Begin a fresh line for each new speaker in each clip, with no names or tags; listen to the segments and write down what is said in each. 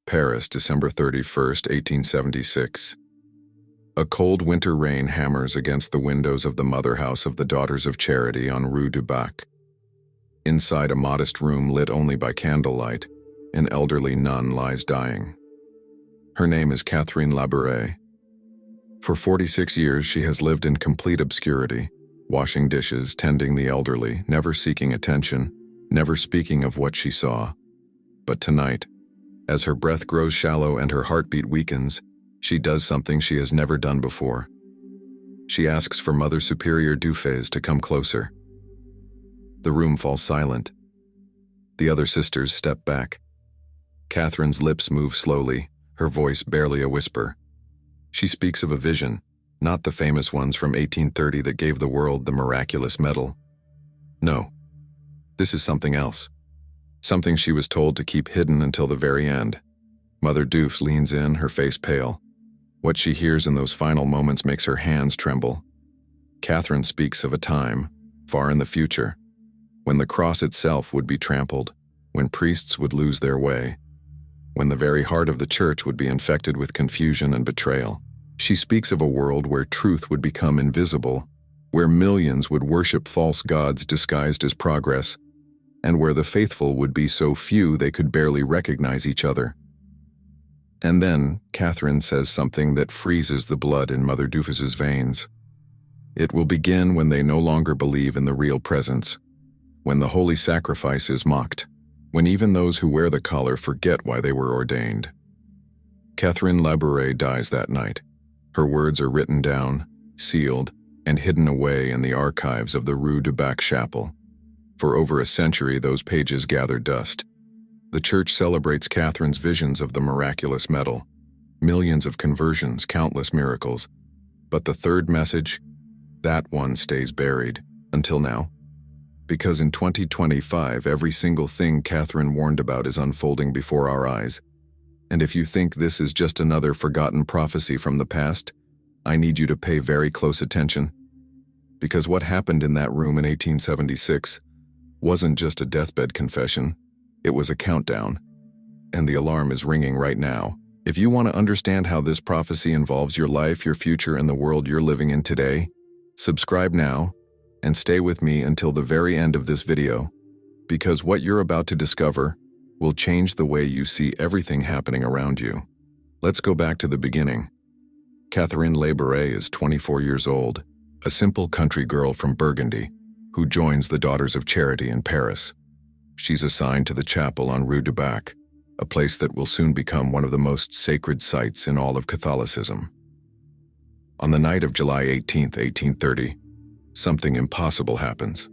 Paris, December 31st, 1876. A cold winter rain hammers against the windows of the mother house of the Daughters of Charity on Rue du Bac. Inside a modest room lit only by candlelight, an elderly nun lies dying. Her name is Catherine Labouré. For 46 years she has lived in complete obscurity, washing dishes, tending the elderly, never seeking attention, never speaking of what she saw. But tonight, as her breath grows shallow and her heartbeat weakens, she does something she has never done before. She asks for Mother Superior Dufay's to come closer. The room falls silent. The other sisters step back. Catherine's lips move slowly, her voice barely a whisper. She speaks of a vision, not the famous ones from 1830 that gave the world the miraculous medal. No, this is something else. Something she was told to keep hidden until the very end. Mother Dufay leans in, her face pale. What she hears in those final moments makes her hands tremble. Catherine speaks of a time, far in the future, when the cross itself would be trampled, when priests would lose their way, when the very heart of the church would be infected with confusion and betrayal. She speaks of a world where truth would become invisible, where millions would worship false gods disguised as progress, and where the faithful would be so few they could barely recognize each other. And then Catherine says something that freezes the blood in Mother Dufay's veins. It will begin when they no longer believe in the real presence, when the holy sacrifice is mocked, when even those who wear the collar forget why they were ordained. Catherine Labouré dies that night. Her words are written down, sealed, and hidden away in the archives of the Rue du Bac chapel. For over a century, those pages gather dust. The church celebrates Catherine's visions of the miraculous medal, millions of conversions, countless miracles. But the third message, that one stays buried, until now. Because in 2025, every single thing Catherine warned about is unfolding before our eyes. And if you think this is just another forgotten prophecy from the past, I need you to pay very close attention. Because what happened in that room in 1876 wasn't just a deathbed confession, it was a countdown. And the alarm is ringing right now. If you want to understand how this prophecy involves your life, your future, and the world you're living in today, subscribe now and stay with me until the very end of this video, because what you're about to discover will change the way you see everything happening around you. Let's go back to the beginning. Catherine Labouré is 24 years old, a simple country girl from Burgundy, who joins the Daughters of Charity in Paris. She's assigned to the chapel on Rue du Bac, a place that will soon become one of the most sacred sites in all of Catholicism. On the night of July 18, 1830, something impossible happens.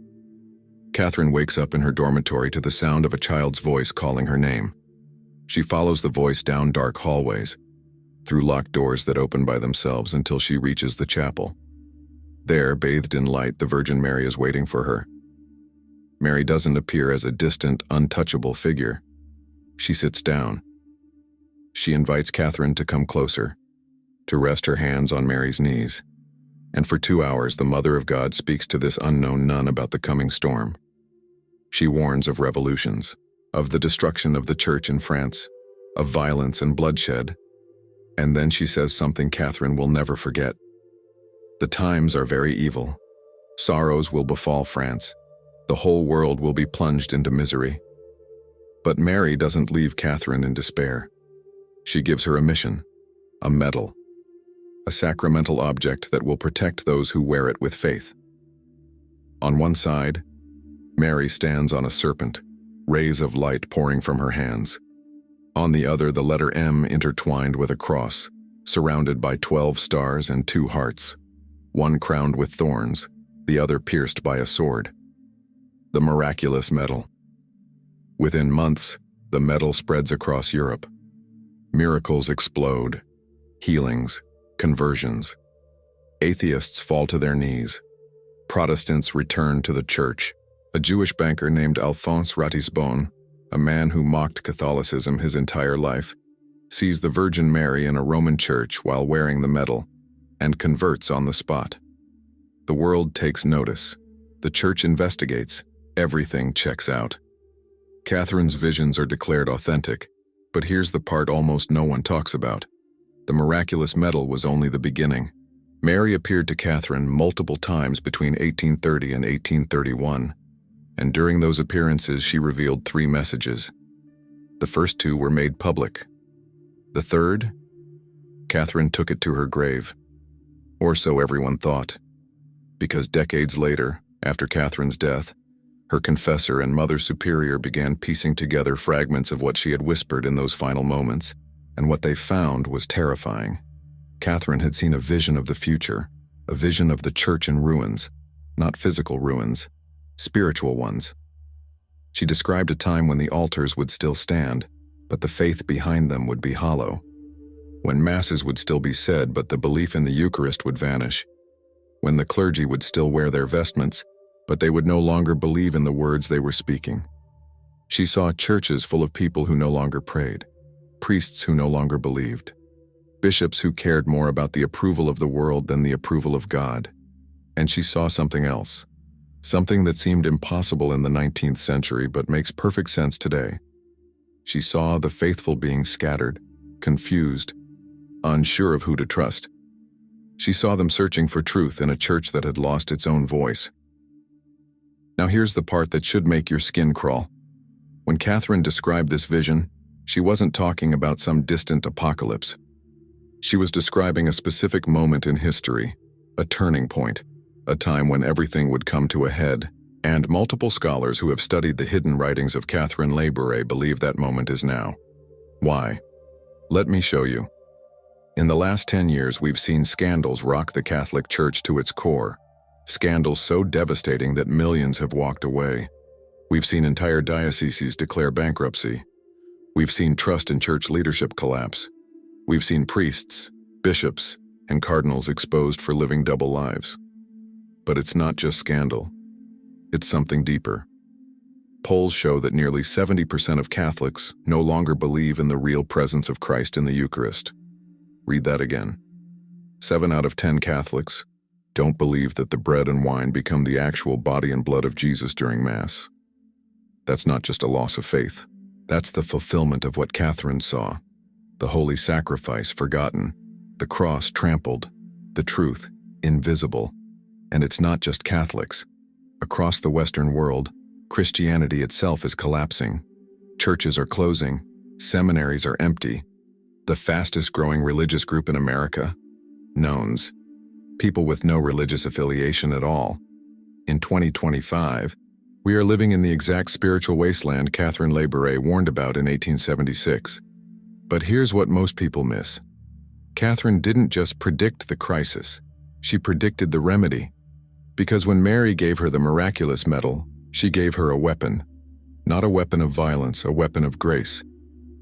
Catherine wakes up in her dormitory to the sound of a child's voice calling her name. She follows the voice down dark hallways, through locked doors that open by themselves until she reaches the chapel. There, bathed in light, the Virgin Mary is waiting for her. Mary doesn't appear as a distant, untouchable figure. She sits down. She invites Catherine to come closer, to rest her hands on Mary's knees. And for 2 hours, the Mother of God speaks to this unknown nun about the coming storm. She warns of revolutions, of the destruction of the church in France, of violence and bloodshed. And then she says something Catherine will never forget. The times are very evil. Sorrows will befall France. The whole world will be plunged into misery. But Mary doesn't leave Catherine in despair. She gives her a mission, a medal, a sacramental object that will protect those who wear it with faith. On one side, Mary stands on a serpent, rays of light pouring from her hands. On the other, the letter M intertwined with a cross, surrounded by 12 stars and 2 hearts. One crowned with thorns, the other pierced by a sword. The miraculous medal. Within months, the medal spreads across Europe. Miracles explode, healings, conversions. Atheists fall to their knees. Protestants return to the church. A Jewish banker named Alphonse Ratisbonne, a man who mocked Catholicism his entire life, sees the Virgin Mary in a Roman church while wearing the medal, and converts on the spot. The world takes notice. The church investigates. Everything checks out. Catherine's visions are declared authentic. But here's the part almost no one talks about. The miraculous medal was only the beginning. Mary appeared to Catherine multiple times between 1830 and 1831, and during those appearances she revealed 3 messages. The first 2 were made public. The third, Catherine took it to her grave. Or so everyone thought. Because decades later, after Catherine's death, her confessor and Mother Superior began piecing together fragments of what she had whispered in those final moments, and what they found was terrifying. Catherine had seen a vision of the future, a vision of the church in ruins, not physical ruins, spiritual ones. She described a time when the altars would still stand, but the faith behind them would be hollow. When masses would still be said, but the belief in the Eucharist would vanish. When the clergy would still wear their vestments, but they would no longer believe in the words they were speaking. She saw churches full of people who no longer prayed, priests who no longer believed, bishops who cared more about the approval of the world than the approval of God. And she saw something else, something that seemed impossible in the 19th century but makes perfect sense today. She saw the faithful being scattered, confused, unsure of who to trust. She saw them searching for truth in a church that had lost its own voice. Now here's the part that should make your skin crawl. When Catherine described this vision, she wasn't talking about some distant apocalypse. She was describing a specific moment in history, a turning point, a time when everything would come to a head, and multiple scholars who have studied the hidden writings of Catherine Labouré believe that moment is now. Why? Let me show you. In the last 10 years, we've seen scandals rock the Catholic Church to its core, scandals so devastating that millions have walked away. We've seen entire dioceses declare bankruptcy. We've seen trust in church leadership collapse. We've seen priests, bishops, and cardinals exposed for living double lives. But it's not just scandal. It's something deeper. Polls show that nearly 70% of Catholics no longer believe in the real presence of Christ in the Eucharist. Read that again. 7 out of 10 Catholics don't believe that the bread and wine become the actual body and blood of Jesus during Mass. That's not just a loss of faith. That's the fulfillment of what Catherine saw. The holy sacrifice forgotten, the cross trampled, the truth invisible. And it's not just Catholics. Across the Western world, Christianity itself is collapsing. Churches are closing, seminaries are empty. The fastest growing religious group in America? Nones. People with no religious affiliation at all. In 2025, we are living in the exact spiritual wasteland Catherine Labouré warned about in 1876. But here's what most people miss. Catherine didn't just predict the crisis, she predicted the remedy. Because when Mary gave her the miraculous medal, she gave her a weapon. Not a weapon of violence, a weapon of grace.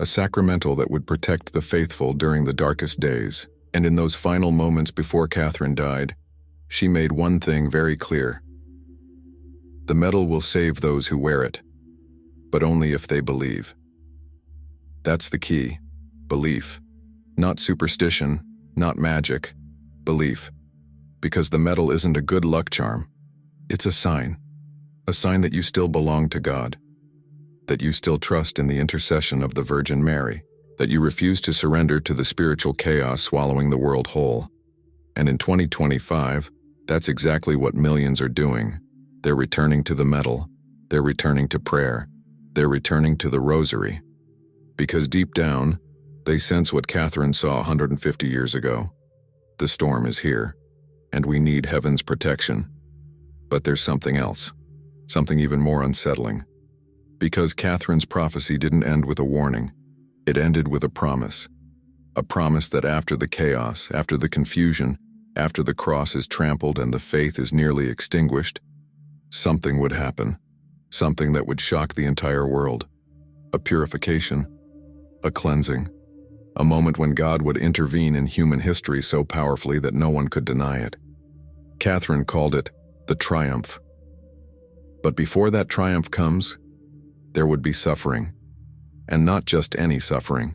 A sacramental that would protect the faithful during the darkest days. And in those final moments before Catherine died, she made one thing very clear. The medal will save those who wear it, but only if they believe. That's the key. Belief. Not superstition, not magic. Belief. Because the medal isn't a good luck charm. It's a sign that you still belong to God, that you still trust in the intercession of the Virgin Mary, that you refuse to surrender to the spiritual chaos swallowing the world whole. And in 2025, that's exactly what millions are doing. They're returning to the medal, they're returning to prayer, they're returning to the rosary. Because deep down, they sense what Catherine saw 150 years ago. The storm is here, and we need heaven's protection. But there's something else, something even more unsettling. Because Catherine's prophecy didn't end with a warning, it ended with a promise. A promise that after the chaos, after the confusion, after the cross is trampled and the faith is nearly extinguished, something would happen, something that would shock the entire world. A purification, a cleansing, a moment when God would intervene in human history so powerfully that no one could deny it. Catherine called it the triumph. But before that triumph comes, there would be suffering. And not just any suffering.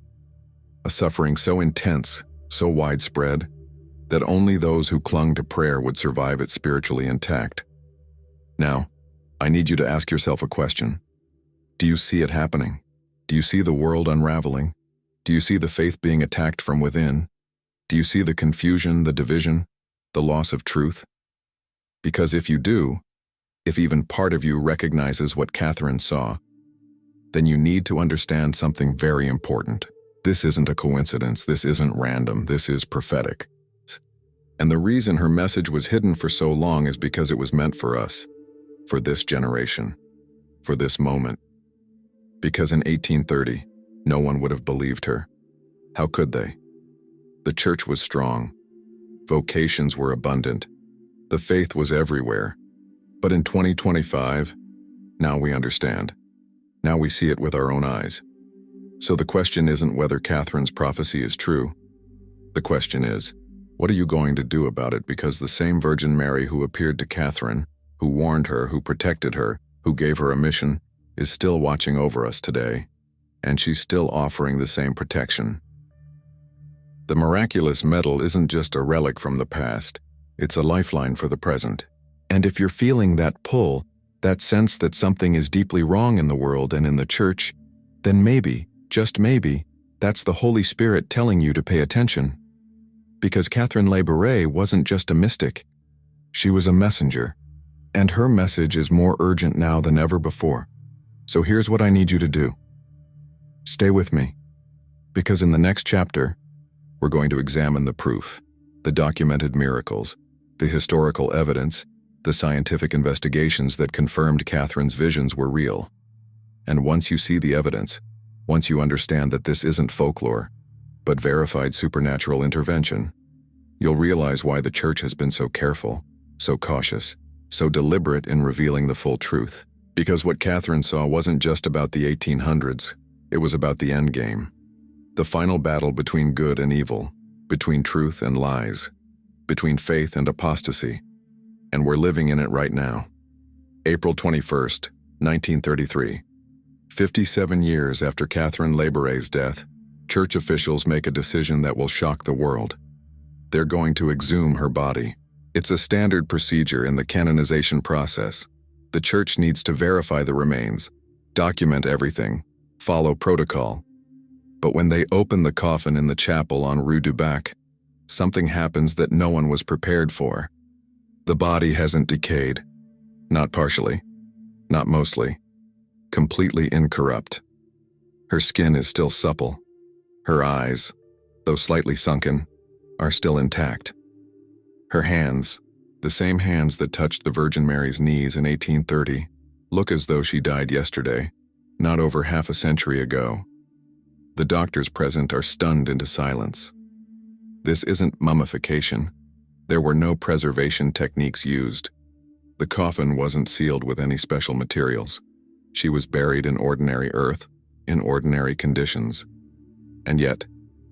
A suffering so intense, so widespread, that only those who clung to prayer would survive it spiritually intact. Now, I need you to ask yourself a question. Do you see it happening? Do you see the world unraveling? Do you see the faith being attacked from within? Do you see the confusion, the division, the loss of truth? Because if you do, if even part of you recognizes what Catherine saw, then you need to understand something very important. This isn't a coincidence, this isn't random, this is prophetic. And the reason her message was hidden for so long is because it was meant for us, for this generation, for this moment. Because in 1830, no one would have believed her. How could they? The church was strong. Vocations were abundant. The faith was everywhere. But in 2025, now we understand. Now we see it with our own eyes. So the question isn't whether Catherine's prophecy is true. The question is, what are you going to do about it? Because the same Virgin Mary who appeared to Catherine, who warned her, who protected her, who gave her a mission, is still watching over us today, and she's still offering the same protection. The miraculous medal isn't just a relic from the past, it's a lifeline for the present. And if you're feeling that pull, that sense that something is deeply wrong in the world and in the church, then maybe, just maybe, that's the Holy Spirit telling you to pay attention. Because Catherine Labouré wasn't just a mystic, she was a messenger, and her message is more urgent now than ever before. So here's what I need you to do. Stay with me, because in the next chapter, we're going to examine the proof, the documented miracles, the historical evidence, the scientific investigations that confirmed Catherine's visions were real. And once you see the evidence, once you understand that this isn't folklore, but verified supernatural intervention, you'll realize why the church has been so careful, so cautious, so deliberate in revealing the full truth. Because what Catherine saw wasn't just about the 1800s, it was about the end game. The final battle between good and evil, between truth and lies, between faith and apostasy. And we're living in it right now. April 21st, 1933. 57 years after Catherine Labouré death, church officials make a decision that will shock the world. They're going to exhume her body. It's a standard procedure in the canonization process. The church needs to verify the remains, document everything, follow protocol. But when they open the coffin in the chapel on Rue du Bac, something happens that no one was prepared for. The body hasn't decayed. Not partially, not mostly, completely incorrupt. Her skin is still supple. Her eyes, though slightly sunken, are still intact. Her hands, the same hands that touched the Virgin Mary's knees in 1830, look as though she died yesterday, not over half a century ago. The doctors present are stunned into silence. This isn't mummification. There were no preservation techniques used. The coffin wasn't sealed with any special materials. She was buried in ordinary earth, in ordinary conditions. And yet,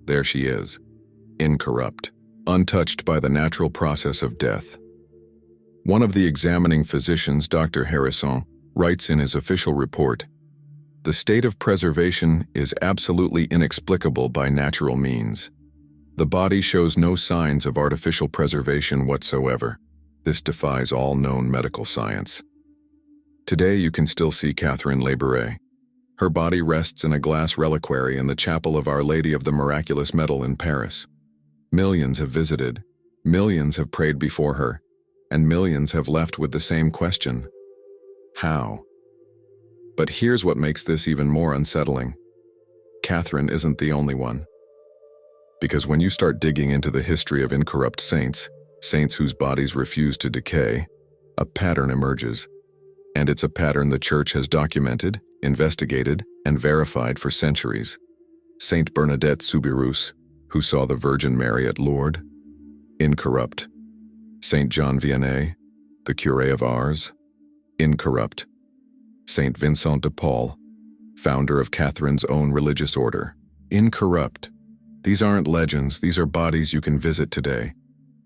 there she is, incorrupt, untouched by the natural process of death. One of the examining physicians, Dr. Harrison, writes in his official report, "The state of preservation is absolutely inexplicable by natural means. The body shows no signs of artificial preservation whatsoever. This defies all known medical science." Today you can still see Catherine Labouré. Her body rests in a glass reliquary in the chapel of Our Lady of the Miraculous Medal in Paris. Millions have visited, millions have prayed before her, and millions have left with the same question: how? But here's what makes this even more unsettling. Catherine isn't the only one. Because when you start digging into the history of incorrupt saints, saints whose bodies refuse to decay, a pattern emerges. And it's a pattern the church has documented, investigated, and verified for centuries. Saint Bernadette Soubirous, who saw the Virgin Mary at Lourdes, incorrupt. Saint John Vianney, the curé of Ars, incorrupt. Saint Vincent de Paul, founder of Catherine's own religious order, incorrupt. These aren't legends, these are bodies you can visit today.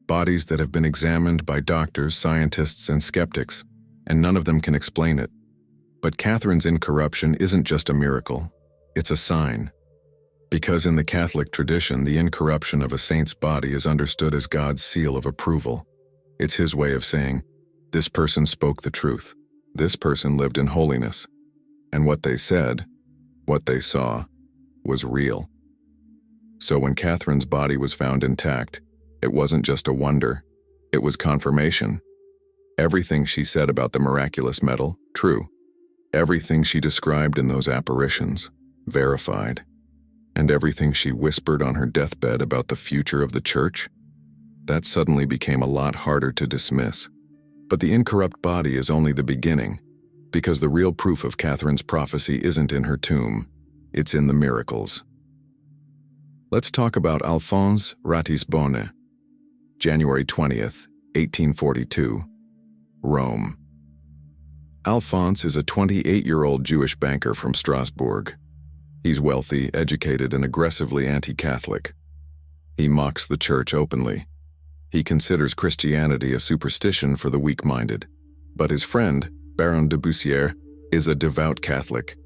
Bodies that have been examined by doctors, scientists, and skeptics, and none of them can explain it. But Catherine's incorruption isn't just a miracle, it's a sign. Because in the Catholic tradition, the incorruption of a saint's body is understood as God's seal of approval. It's his way of saying, this person spoke the truth, this person lived in holiness, and what they said, what they saw, was real. So when Catherine's body was found intact, it wasn't just a wonder, it was confirmation. Everything she said about the miraculous medal, true. Everything she described in those apparitions, verified. And everything she whispered on her deathbed about the future of the church, that suddenly became a lot harder to dismiss. But the incorrupt body is only the beginning, because the real proof of Catherine's prophecy isn't in her tomb, it's in the miracles. Let's talk about Alphonse Ratisbonne. January 20th, 1842, Rome. Alphonse is a 28-year-old Jewish banker from Strasbourg. He's wealthy, educated, and aggressively anti-Catholic. He mocks the church openly. He considers Christianity a superstition for the weak-minded. But his friend, Baron de Bussière, is a devout Catholic.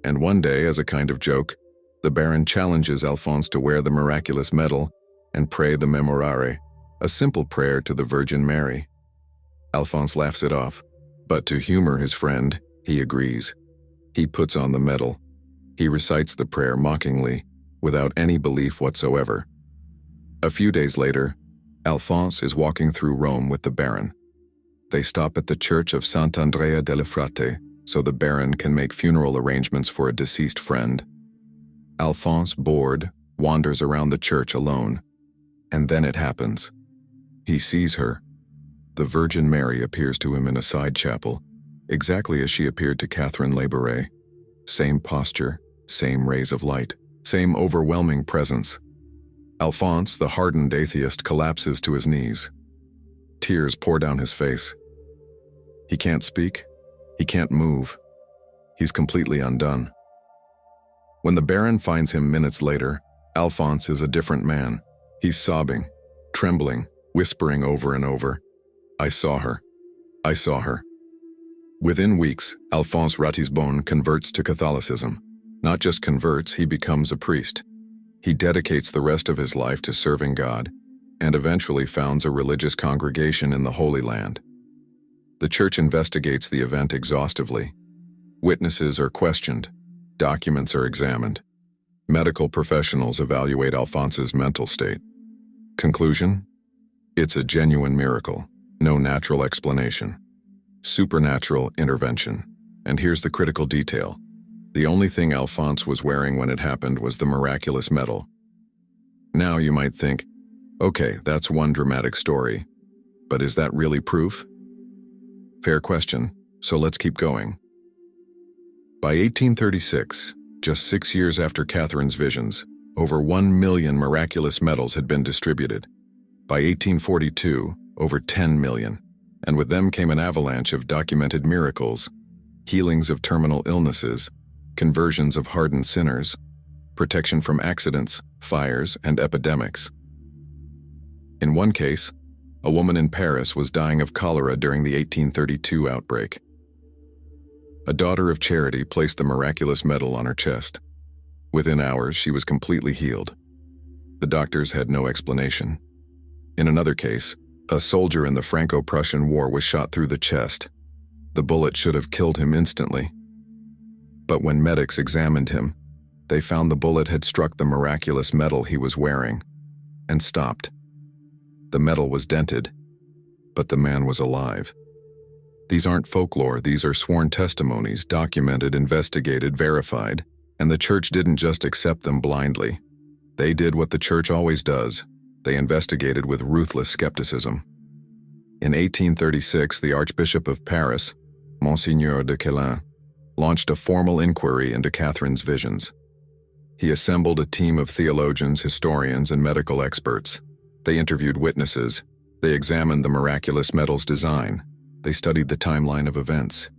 And one day, as a kind of joke, the Baron challenges Alphonse to wear the miraculous medal and pray the Memorare, a simple prayer to the Virgin Mary. Alphonse laughs it off, but to humor his friend, he agrees. He puts on the medal. He recites the prayer mockingly, without any belief whatsoever. A few days later, Alphonse is walking through Rome with the Baron. They stop at the church of Sant'Andrea delle Frate, so the Baron can make funeral arrangements for a deceased friend. Alphonse, bored, wanders around the church alone. And then it happens. He sees her. The Virgin Mary appears to him in a side chapel, exactly as she appeared to Catherine Labouré. Same posture, same rays of light, same overwhelming presence. Alphonse, the hardened atheist, collapses to his knees. Tears pour down his face. He can't speak. He can't move. He's completely undone. When the Baron finds him minutes later, Alphonse is a different man. He's sobbing, trembling, whispering over and over, "I saw her. I saw her." Within weeks, Alphonse Ratisbonne converts to Catholicism. Not just converts, he becomes a priest. He dedicates the rest of his life to serving God, and eventually founds a religious congregation in the Holy Land. The church investigates the event exhaustively. Witnesses are questioned. Documents are examined. Medical professionals evaluate Alphonse's mental state. Conclusion? It's a genuine miracle, no natural explanation. Supernatural intervention. And here's the critical detail. The only thing Alphonse was wearing when it happened was the miraculous medal. Now you might think, okay, that's one dramatic story, but is that really proof? Fair question, so let's keep going. By 1836, just 6 years after Catherine's visions, over 1 million miraculous medals had been distributed. By 1842, over 10 million, and with them came an avalanche of documented miracles, healings of terminal illnesses, conversions of hardened sinners, protection from accidents, fires, and epidemics. In one case, a woman in Paris was dying of cholera during the 1832 outbreak. A daughter of charity placed the miraculous medal on her chest. Within hours, she was completely healed. The doctors had no explanation. In another case, a soldier in the Franco-Prussian War was shot through the chest. The bullet should have killed him instantly. But when medics examined him, they found the bullet had struck the miraculous medal he was wearing, and stopped. The medal was dented, but the man was alive. These aren't folklore, these are sworn testimonies, documented, investigated, verified, and the church didn't just accept them blindly. They did what the church always does. They investigated with ruthless skepticism. In 1836, the Archbishop of Paris, Monseigneur de Quélen, launched a formal inquiry into Catherine's visions. He assembled a team of theologians, historians, and medical experts. They interviewed witnesses. They examined the miraculous medal's design. They studied the timeline of events.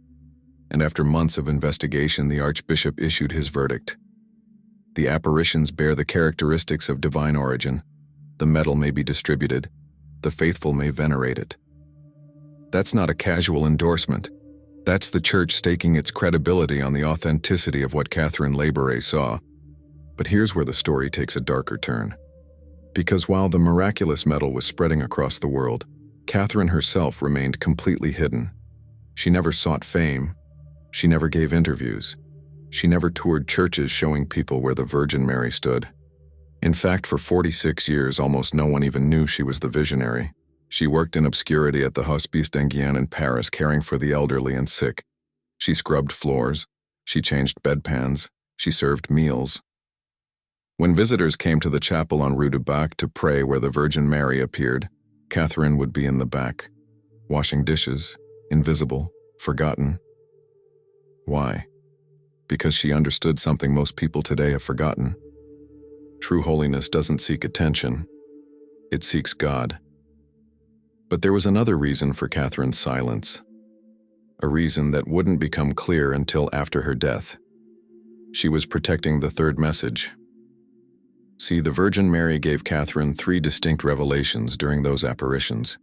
And after months of investigation, the Archbishop issued his verdict. The apparitions bear the characteristics of divine origin. The medal may be distributed. The faithful may venerate it. That's not a casual endorsement. That's the church staking its credibility on the authenticity of what Catherine Labouré saw. But here's where the story takes a darker turn. Because while the miraculous medal was spreading across the world, Catherine herself remained completely hidden. She never sought fame. She never gave interviews. She never toured churches showing people where the Virgin Mary stood. In fact, for 46 years, almost no one even knew she was the visionary. She worked in obscurity at the Hospice d'Enghien in Paris, caring for the elderly and sick. She scrubbed floors. She changed bedpans. She served meals. When visitors came to the chapel on Rue du Bac to pray where the Virgin Mary appeared, Catherine would be in the back, washing dishes, invisible, forgotten. Why? Because she understood something most people today have forgotten. True holiness doesn't seek attention. It seeks God. But there was another reason for Catherine's silence. A reason that wouldn't become clear until after her death. She was protecting the third message. See, the Virgin Mary gave Catherine 3 distinct revelations during those apparitions.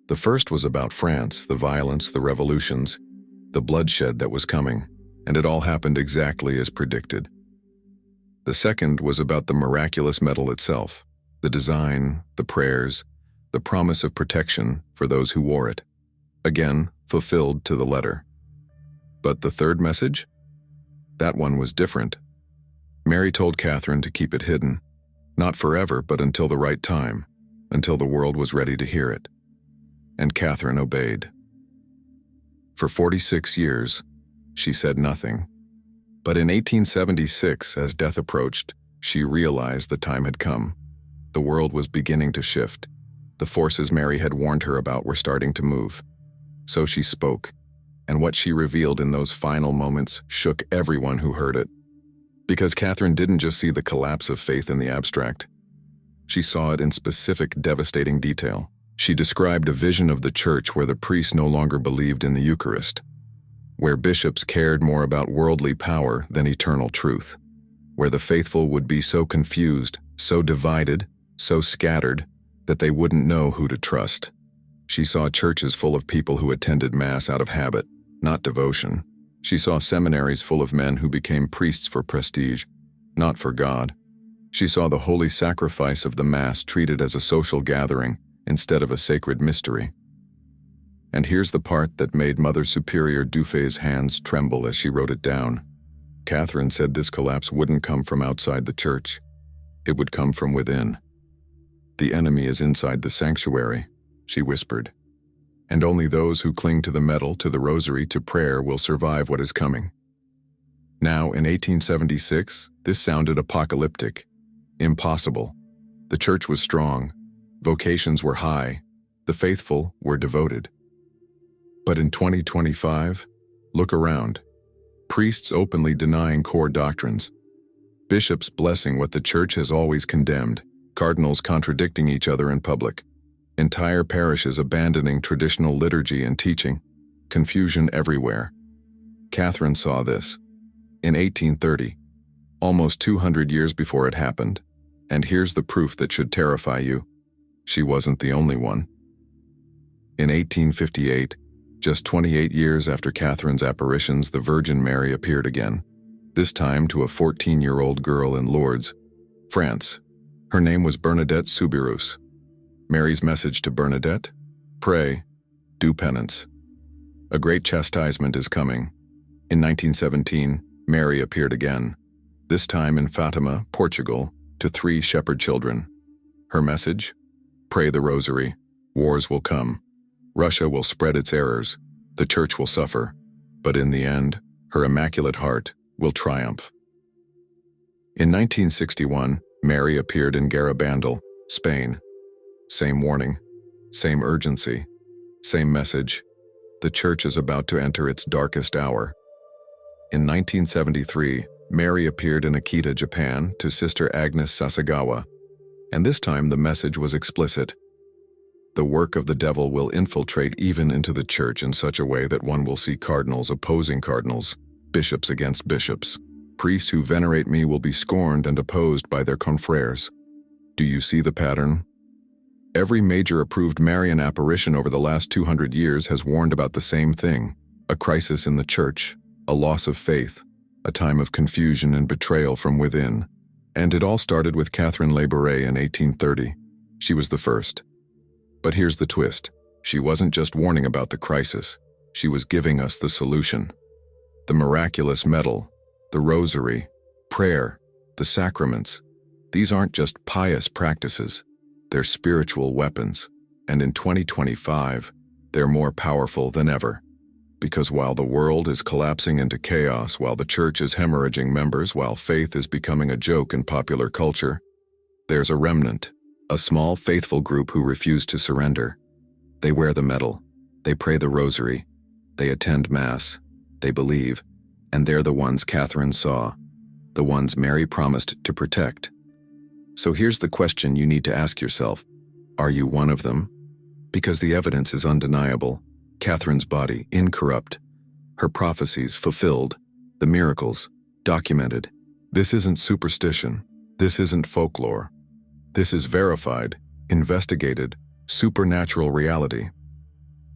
The first was about France, the violence, the revolutions, the bloodshed that was coming, and it all happened exactly as predicted. The second was about the miraculous medal itself, the design, the prayers, the promise of protection for those who wore it. Again, fulfilled to the letter. But the third message? That one was different. Mary told Catherine to keep it hidden, not forever, but until the right time, until the world was ready to hear it. And Catherine obeyed. For 46 years, she said nothing. But in 1876, as death approached, she realized the time had come. The world was beginning to shift. The forces Mary had warned her about were starting to move. So she spoke, and what she revealed in those final moments shook everyone who heard it. Because Catherine didn't just see the collapse of faith in the abstract. She saw it in specific, devastating detail. She described a vision of the church where the priests no longer believed in the Eucharist, where bishops cared more about worldly power than eternal truth, where the faithful would be so confused, so divided, so scattered, that they wouldn't know who to trust. She saw churches full of people who attended Mass out of habit, not devotion. She saw seminaries full of men who became priests for prestige, not for God. She saw the holy sacrifice of the Mass treated as a social gathering instead of a sacred mystery. And here's the part that made Mother Superior Dufay's hands tremble as she wrote it down. Catherine said this collapse wouldn't come from outside the church. It would come from within. The enemy is inside the sanctuary, she whispered. And only those who cling to the medal, to the rosary, to prayer will survive what is coming. Now, in 1876, this sounded apocalyptic, impossible. The church was strong, vocations were high, the faithful were devoted. But in 2025, look around. Priests openly denying core doctrines. Bishops blessing what the church has always condemned. Cardinals contradicting each other in public. Entire parishes abandoning traditional liturgy and teaching. Confusion everywhere. Catherine saw this. In 1830, almost 200 years before it happened. And here's the proof that should terrify you. She wasn't the only one. In 1858, just 28 years after Catherine's apparitions, the Virgin Mary appeared again, this time to a 14-year-old girl in Lourdes, France. Her name was Bernadette Soubirous. Mary's message to Bernadette? Pray, do penance. A great chastisement is coming. In 1917, Mary appeared again, this time in Fatima, Portugal, to 3 shepherd children. Her message? Pray the rosary. Wars will come. Russia will spread its errors, the church will suffer, but in the end, her immaculate heart will triumph. In 1961, Mary appeared in Garabandal, Spain. Same warning, same urgency, same message. The church is about to enter its darkest hour. In 1973, Mary appeared in Akita, Japan, to Sister Agnes Sasagawa, and this time the message was explicit. The work of the devil will infiltrate even into the church in such a way that one will see cardinals opposing cardinals, bishops against bishops. Priests who venerate me will be scorned and opposed by their confreres. Do you see the pattern? Every major approved Marian apparition over the last 200 years has warned about the same thing: a crisis in the church, a loss of faith, a time of confusion and betrayal from within. And it all started with Catherine Labouré in 1830. She was the first. But here's the twist. She wasn't just warning about the crisis. She was giving us the solution. The miraculous medal, the rosary, prayer, the sacraments. These aren't just pious practices, they're spiritual weapons, and in 2025, they're more powerful than ever. Because while the world is collapsing into chaos, while the church is hemorrhaging members, while faith is becoming a joke in popular culture, there's a remnant, a small faithful group who refuse to surrender. They wear the medal, they pray the rosary, they attend Mass, they believe, and they're the ones Catherine saw, the ones Mary promised to protect. So here's the question you need to ask yourself. Are you one of them? Because the evidence is undeniable. Catherine's body, incorrupt. Her prophecies fulfilled. The miracles, documented. This isn't superstition. This isn't folklore. This is verified, investigated, supernatural reality.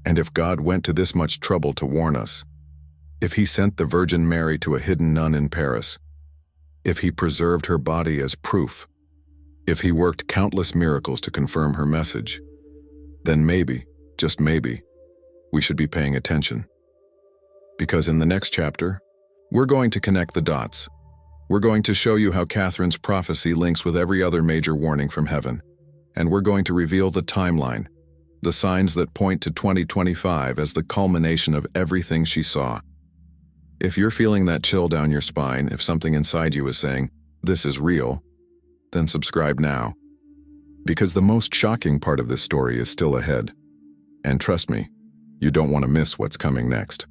And if God went to this much trouble to warn us, if he sent the Virgin Mary to a hidden nun in Paris, if he preserved her body as proof, if he worked countless miracles to confirm her message, then maybe, just maybe, we should be paying attention. Because in the next chapter, we're going to connect the dots. We're going to show you how Catherine's prophecy links with every other major warning from heaven. And we're going to reveal the timeline, the signs that point to 2025 as the culmination of everything she saw. If you're feeling that chill down your spine, if something inside you is saying, "This is real," then subscribe now. Because the most shocking part of this story is still ahead. And trust me, you don't want to miss what's coming next.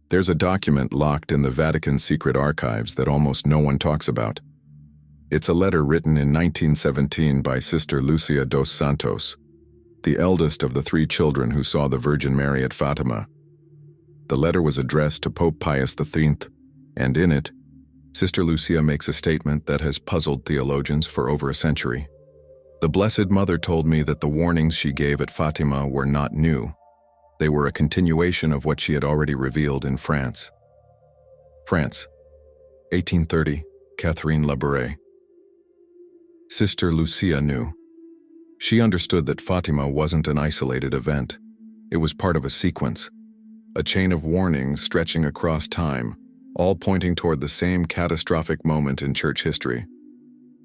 There's a document locked in the Vatican's secret archives that almost no one talks about. It's a letter written in 1917 by Sister Lucia dos Santos, the eldest of the 3 children who saw the Virgin Mary at Fatima. The letter was addressed to Pope Pius XIII, and in it, Sister Lucia makes a statement that has puzzled theologians for over a century. The Blessed Mother told me that the warnings she gave at Fatima were not new. They were a continuation of what she had already revealed in France. France, 1830, Catherine Labouré. Sister Lucia knew. She understood that Fatima wasn't an isolated event. It was part of a sequence, a chain of warnings stretching across time, all pointing toward the same catastrophic moment in church history.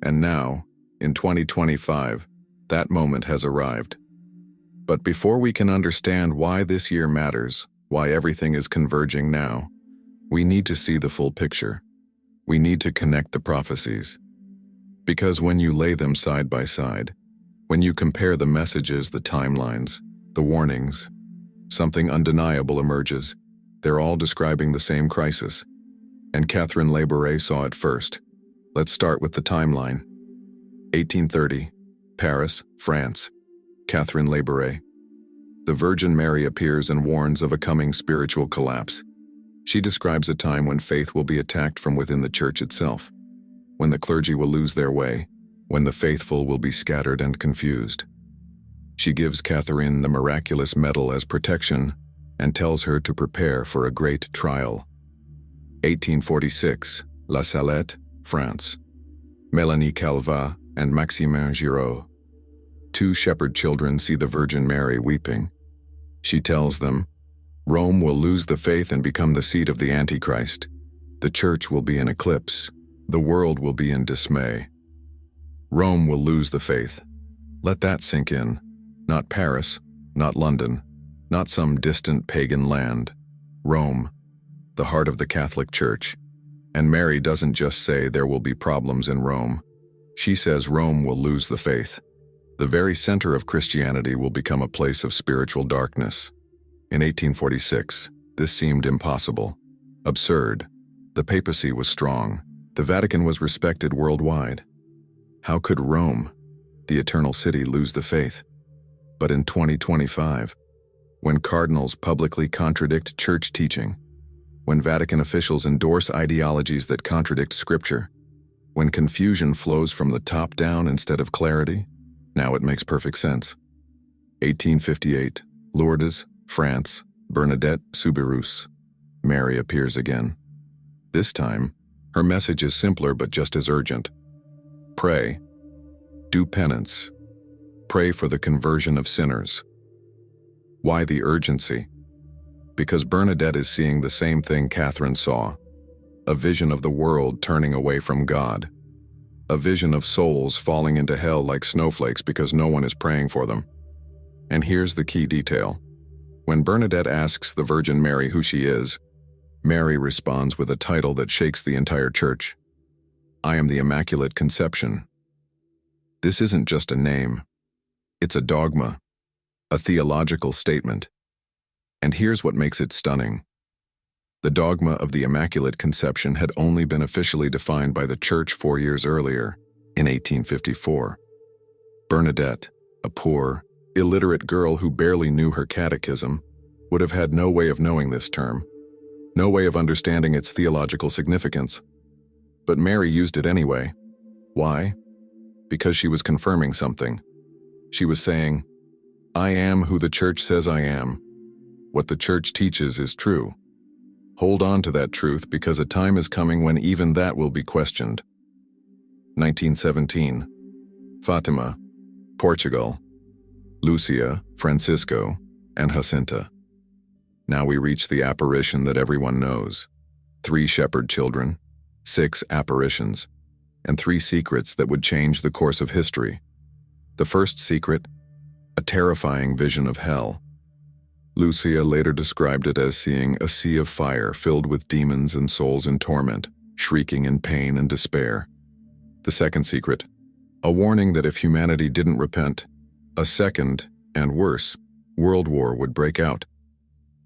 And now, in 2025, that moment has arrived. But before we can understand why this year matters, why everything is converging now, we need to see the full picture. We need to connect the prophecies. Because when you lay them side by side, when you compare the messages, the timelines, the warnings, something undeniable emerges. They're all describing the same crisis. And Catherine Labouré saw it first. Let's start with the timeline. 1830, Paris, France. Catherine Labouré. The Virgin Mary appears and warns of a coming spiritual collapse. She describes a time when faith will be attacked from within the church itself, when the clergy will lose their way, when the faithful will be scattered and confused. She gives Catherine the miraculous medal as protection and tells her to prepare for a great trial. 1846, La Salette, France. Mélanie Calvat and Maximin Giraud. 2 shepherd children see the Virgin Mary weeping. She tells them, Rome will lose the faith and become the seat of the Antichrist. The church will be in eclipse. The world will be in dismay. Rome will lose the faith. Let that sink in. Not Paris, not London, not some distant pagan land. Rome, the heart of the Catholic Church. And Mary doesn't just say there will be problems in Rome. She says Rome will lose the faith. The very center of Christianity will become a place of spiritual darkness. In 1846, this seemed impossible, absurd. The papacy was strong. The Vatican was respected worldwide. How could Rome, the eternal city, lose the faith? But in 2025, when cardinals publicly contradict church teaching, when Vatican officials endorse ideologies that contradict Scripture, when confusion flows from the top down instead of clarity, now it makes perfect sense. 1858, Lourdes, France, Bernadette Soubirous. Mary appears again. This time, her message is simpler but just as urgent. Pray. Do penance. Pray for the conversion of sinners. Why the urgency? Because Bernadette is seeing the same thing Catherine saw, a vision of the world turning away from God. a vision of souls falling into hell like snowflakes because no one is praying for them. And here's the key detail. When Bernadette asks the Virgin Mary who she is, Mary responds with a title that shakes the entire church. I am the Immaculate Conception. This isn't just a name. It's a dogma, a theological statement. And here's what makes it stunning. The dogma of the Immaculate Conception had only been officially defined by the Church 4 years earlier, in 1854. Bernadette, a poor, illiterate girl who barely knew her catechism, would have had no way of knowing this term, no way of understanding its theological significance. But Mary used it anyway. Why? Because she was confirming something. She was saying, I am who the Church says I am. What the Church teaches is true. Hold on to that truth because a time is coming when even that will be questioned. 1917. Fatima, Portugal. Lucia, Francisco, and Jacinta. Now we reach the apparition that everyone knows. 3 shepherd children, 6 apparitions, and 3 secrets that would change the course of history. The first secret, a terrifying vision of hell. Lucia later described it as seeing a sea of fire filled with demons and souls in torment, shrieking in pain and despair. The second secret, a warning that if humanity didn't repent, a second, and worse, world war would break out,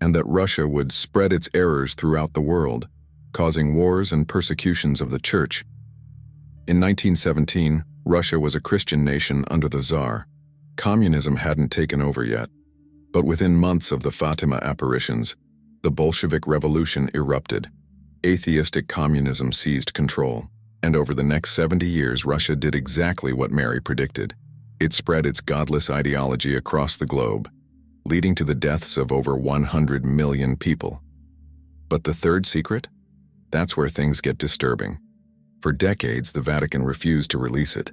and that Russia would spread its errors throughout the world, causing wars and persecutions of the Church. In 1917, Russia was a Christian nation under the Tsar. Communism hadn't taken over yet. But within months of the Fatima apparitions, the Bolshevik Revolution erupted. Atheistic communism seized control, and over the next 70 years Russia did exactly what Mary predicted. It spread its godless ideology across the globe, leading to the deaths of over 100 million people. But the third secret? That's where things get disturbing. For decades, the Vatican refused to release it.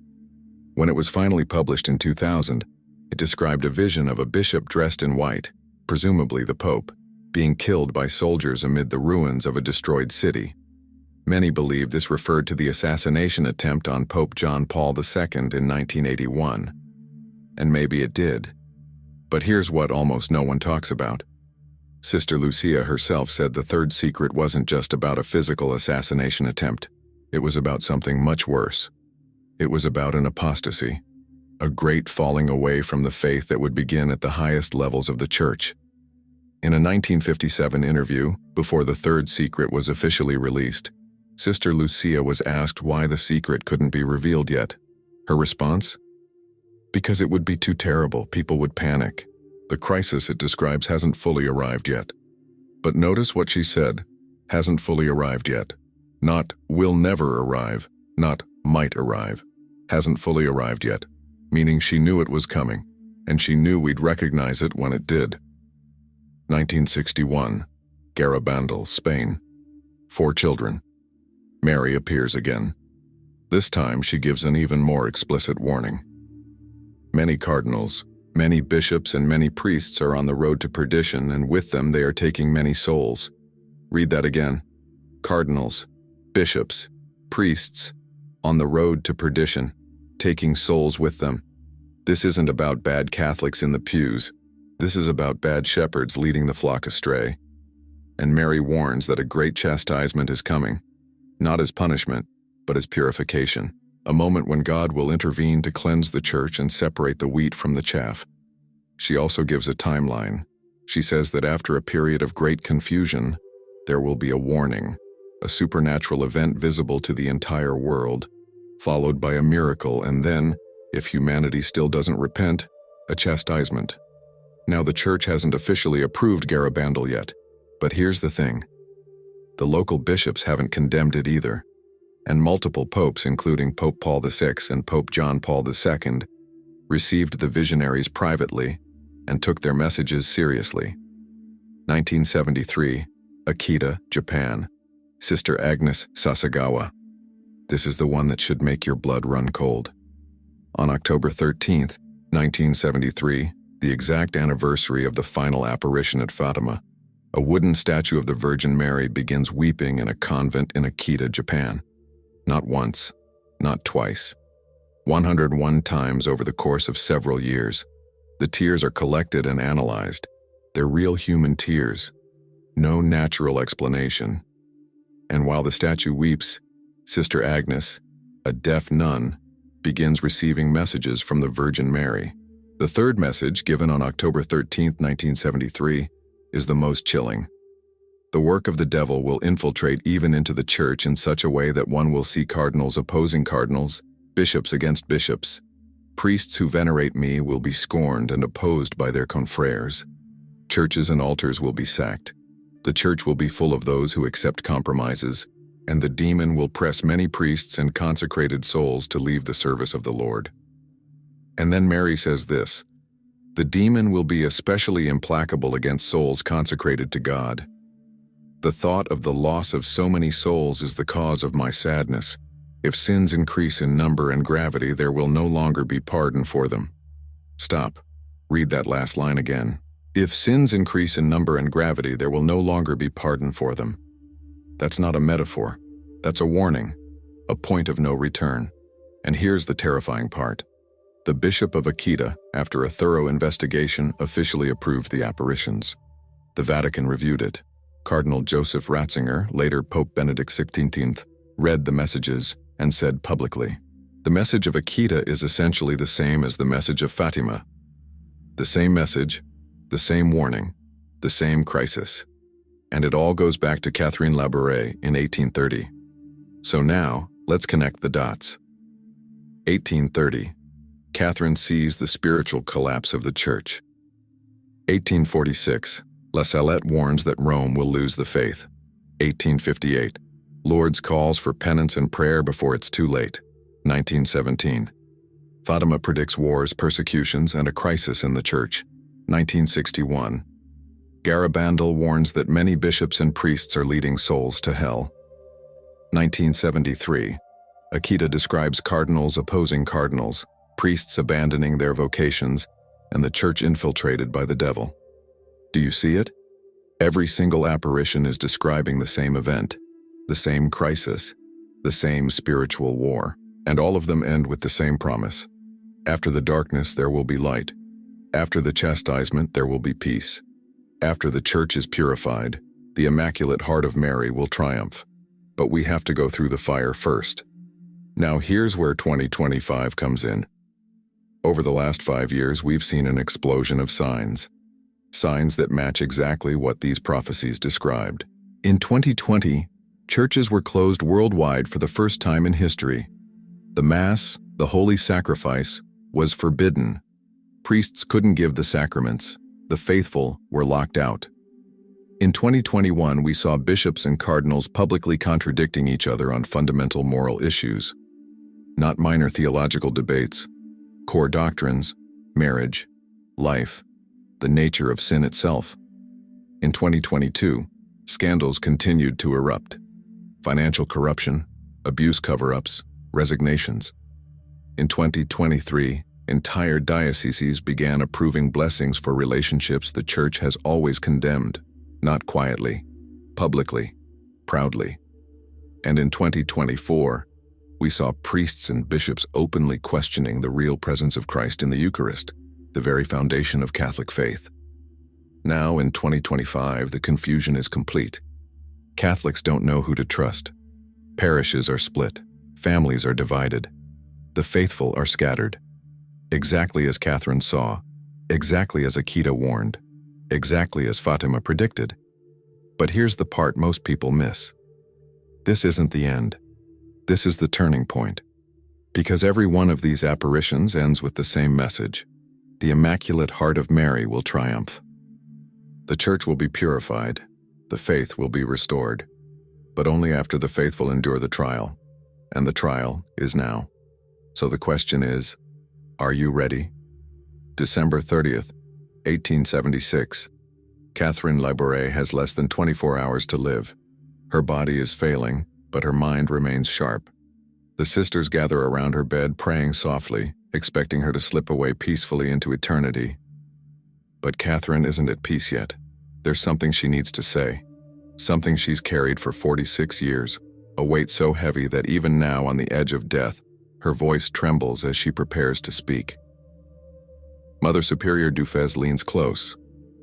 When it was finally published in 2000, it described a vision of a bishop dressed in white, presumably the Pope, being killed by soldiers amid the ruins of a destroyed city. Many believe this referred to the assassination attempt on Pope John Paul II in 1981. And maybe it did. But here's what almost no one talks about. Sister Lucia herself said the third secret wasn't just about a physical assassination attempt. It was about something much worse. It was about an apostasy. A great falling away from the faith that would begin at the highest levels of the Church. In a 1957 interview, before the third secret was officially released, Sister Lucia was asked why the secret couldn't be revealed yet. Her response? Because it would be too terrible, people would panic. The crisis it describes hasn't fully arrived yet. But notice what she said, hasn't fully arrived yet. Not will never arrive, not might arrive. Hasn't fully arrived yet. Meaning she knew it was coming, and she knew we'd recognize it when it did. 1961, Garabandal, Spain. 4 children. Mary appears again. This time she gives an even more explicit warning. Many cardinals, many bishops, and many priests are on the road to perdition, and with them they are taking many souls. Read that again. Cardinals, bishops, priests, on the road to perdition, taking souls with them. This isn't about bad Catholics in the pews. This is about bad shepherds leading the flock astray. And Mary warns that a great chastisement is coming, not as punishment, but as purification, a moment when God will intervene to cleanse the Church and separate the wheat from the chaff. She also gives a timeline. She says that after a period of great confusion, there will be a warning, a supernatural event visible to the entire world, followed by a miracle, and then, if humanity still doesn't repent, a chastisement. Now the Church hasn't officially approved Garabandal yet, but here's the thing. The local bishops haven't condemned it either, and multiple popes, including Pope Paul VI and Pope John Paul II, received the visionaries privately and took their messages seriously. 1973, Akita, Japan. Sister Agnes Sasagawa. This is the one that should make your blood run cold. On October 13th, 1973, the exact anniversary of the final apparition at Fatima, a wooden statue of the Virgin Mary begins weeping in a convent in Akita, Japan. Not once, not twice. 101 times over the course of several years. The tears are collected and analyzed. They're real human tears. No natural explanation. And while the statue weeps, Sister Agnes, a deaf nun, begins receiving messages from the Virgin Mary. The third message, given on October 13, 1973, is the most chilling. The work of the devil will infiltrate even into the church in such a way that one will see cardinals opposing cardinals, bishops against bishops. Priests who venerate me will be scorned and opposed by their confreres. Churches and altars will be sacked. The church will be full of those who accept compromises, and the demon will press many priests and consecrated souls to leave the service of the Lord. And then Mary says this: the demon will be especially implacable against souls consecrated to God. The thought of the loss of so many souls is the cause of my sadness. If sins increase in number and gravity, there will no longer be pardon for them. Stop. Read that last line again. If sins increase in number and gravity, there will no longer be pardon for them. That's not a metaphor. That's a warning, a point of no return. And here's the terrifying part. The Bishop of Akita, after a thorough investigation, officially approved the apparitions. The Vatican reviewed it. Cardinal Joseph Ratzinger, later Pope Benedict XVI, read the messages and said publicly, "The message of Akita is essentially the same as the message of Fatima. The same message, the same warning, the same crisis. And it all goes back to Catherine Labouré in 1830. So now, let's connect the dots. 1830. Catherine sees the spiritual collapse of the Church. 1846. La Salette warns that Rome will lose the faith. 1858. Lourdes calls for penance and prayer before it's too late. 1917. Fatima predicts wars, persecutions, and a crisis in the Church. 1961. Garabandal warns that many bishops and priests are leading souls to hell. 1973. Akita describes cardinals opposing cardinals, priests abandoning their vocations, and the Church infiltrated by the devil. Do you see it? Every single apparition is describing the same event, the same crisis, the same spiritual war, and all of them end with the same promise. After the darkness, there will be light. After the chastisement, there will be peace. After the Church is purified, the Immaculate Heart of Mary will triumph. But we have to go through the fire first. Now here's where 2025 comes in. Over the last 5 years, we've seen an explosion of signs. Signs that match exactly what these prophecies described. In 2020, churches were closed worldwide for the first time in history. The Mass, the holy sacrifice, was forbidden. Priests couldn't give the sacraments. The faithful were locked out. In 2021, we saw bishops and cardinals publicly contradicting each other on fundamental moral issues. Not minor theological debates. Core doctrines, marriage, life, the nature of sin itself. In 2022, scandals continued to erupt. Financial corruption, abuse cover-ups, resignations. In 2023, entire dioceses began approving blessings for relationships the Church has always condemned, not quietly, publicly, proudly. And in 2024, we saw priests and bishops openly questioning the real presence of Christ in the Eucharist, the very foundation of Catholic faith. Now, in 2025, the confusion is complete. Catholics don't know who to trust. Parishes are split. Families are divided. The faithful are scattered. Exactly as Catherine saw, exactly as Akita warned, exactly as Fatima predicted. But here's the part most people miss. This isn't the end. This is the turning point. Because every one of these apparitions ends with the same message. The Immaculate Heart of Mary will triumph. The Church will be purified. The faith will be restored. But only after the faithful endure the trial. And the trial is now. So the question is, are you ready? December 30th, 1876. Catherine Labouré has less than 24 hours to live. Her body is failing, but her mind remains sharp. The sisters gather around her bed praying softly, expecting her to slip away peacefully into eternity. But Catherine isn't at peace yet. There's something she needs to say. Something she's carried for 46 years, a weight so heavy that even now on the edge of death, Her voice trembles as she prepares to speak. Mother Superior Dufez leans close.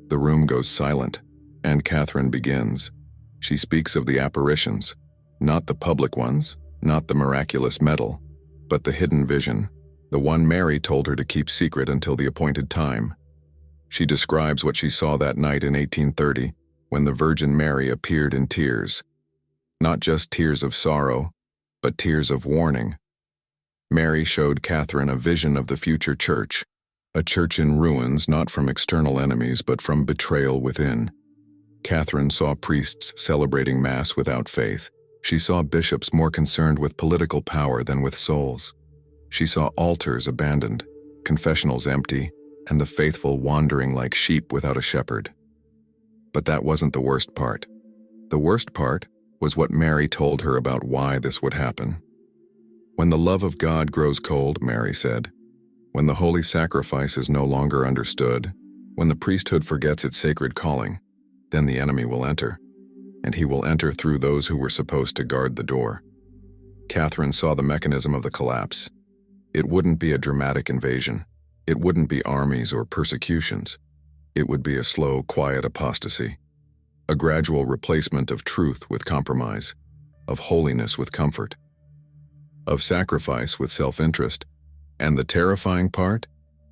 The room goes silent, and Catherine begins. She speaks of the apparitions, not the public ones, not the miraculous medal, but the hidden vision, the one Mary told her to keep secret until the appointed time. She describes what she saw that night in 1830, when the Virgin Mary appeared in tears. Not just tears of sorrow, but tears of warning. Mary showed Catherine a vision of the future church, a church in ruins not from external enemies but from betrayal within. Catherine saw priests celebrating Mass without faith. She saw bishops more concerned with political power than with souls. She saw altars abandoned, confessionals empty, and the faithful wandering like sheep without a shepherd. But that wasn't the worst part. The worst part was what Mary told her about why this would happen. When the love of God grows cold, Mary said, when the holy sacrifice is no longer understood, when the priesthood forgets its sacred calling, then the enemy will enter, and he will enter through those who were supposed to guard the door. Catherine saw the mechanism of the collapse. It wouldn't be a dramatic invasion. It wouldn't be armies or persecutions. It would be a slow, quiet apostasy, a gradual replacement of truth with compromise, of holiness with comfort, of sacrifice with self-interest. And the terrifying part?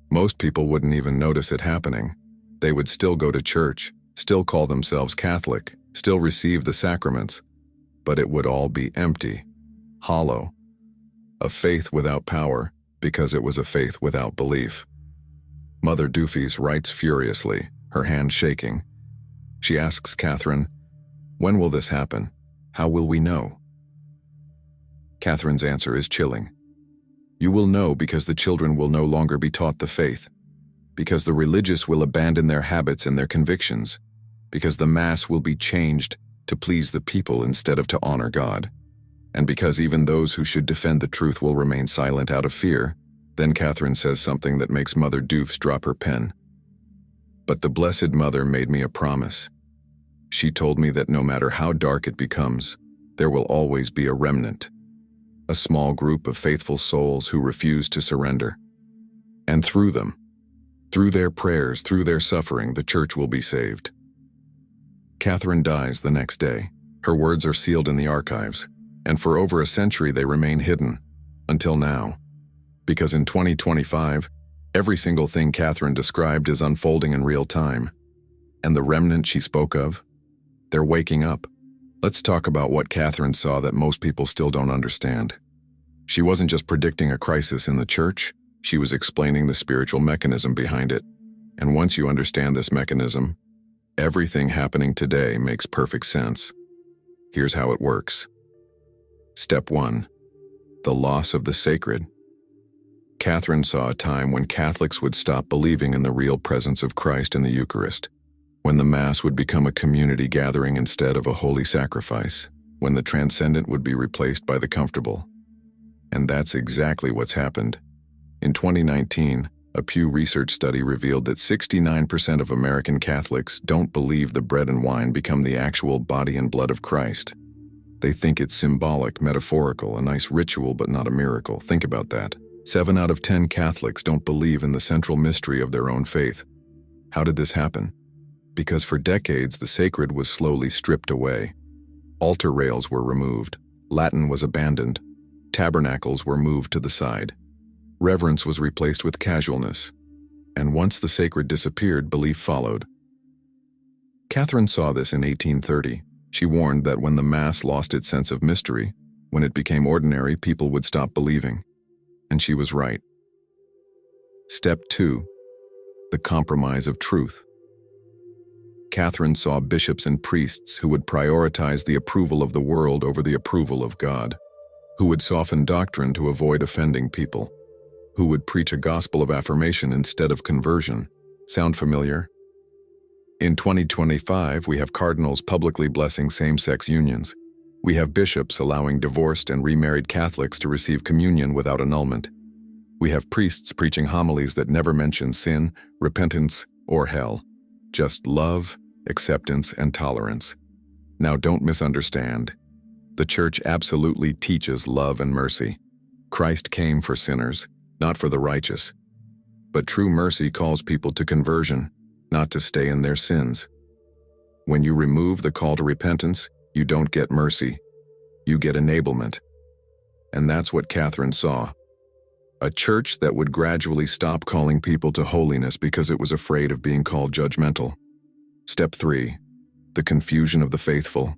Most people wouldn't even notice it happening. They would still go to church, still call themselves Catholic, still receive the sacraments, but it would all be empty, hollow. A faith without power, because it was a faith without belief. Mother Dufez writes furiously, her hand shaking. She asks Catherine, "When will this happen? How will we know?" Catherine's answer is chilling. You will know because the children will no longer be taught the faith, because the religious will abandon their habits and their convictions, because the Mass will be changed to please the people instead of to honor God, and because even those who should defend the truth will remain silent out of fear. Then Catherine says something that makes Mother Dufez drop her pen. But the Blessed Mother made me a promise. She told me that no matter how dark it becomes, there will always be a remnant, a small group of faithful souls who refuse to surrender. And through them, through their prayers, through their suffering, the church will be saved. Catherine dies the next day. Her words are sealed in the archives, and for over a century they remain hidden, until now. Because in 2025, every single thing Catherine described is unfolding in real time. And the remnant she spoke of, they're waking up. Let's talk about what Catherine saw that most people still don't understand. She wasn't just predicting a crisis in the church, she was explaining the spiritual mechanism behind it. And once you understand this mechanism, everything happening today makes perfect sense. Here's how it works. Step 1. The loss of the sacred. Catherine saw a time when Catholics would stop believing in the real presence of Christ in the Eucharist, when the Mass would become a community gathering instead of a holy sacrifice, when the transcendent would be replaced by the comfortable. And that's exactly what's happened. In 2019, a Pew Research study revealed that 69% of American Catholics don't believe the bread and wine become the actual body and blood of Christ. They think it's symbolic, metaphorical, a nice ritual but not a miracle. Think about that. 7 out of 10 Catholics don't believe in the central mystery of their own faith. How did this happen? Because for decades the sacred was slowly stripped away. Altar rails were removed, Latin was abandoned, tabernacles were moved to the side. Reverence was replaced with casualness, and once the sacred disappeared, belief followed. Catherine saw this in 1830. She warned that when the Mass lost its sense of mystery, when it became ordinary, people would stop believing. And she was right. Step 2. The compromise of truth. Catherine saw bishops and priests who would prioritize the approval of the world over the approval of God, who would soften doctrine to avoid offending people, who would preach a gospel of affirmation instead of conversion. Sound familiar? In 2025, we have cardinals publicly blessing same-sex unions. We have bishops allowing divorced and remarried Catholics to receive communion without annulment. We have priests preaching homilies that never mention sin, repentance, or hell. Just love, acceptance, and tolerance. Now don't misunderstand. The Church absolutely teaches love and mercy. Christ came for sinners, not for the righteous. But true mercy calls people to conversion, not to stay in their sins. When you remove the call to repentance, you don't get mercy. You get enablement. And that's what Catherine saw. A church that would gradually stop calling people to holiness because it was afraid of being called judgmental. Step 3. The confusion of the faithful.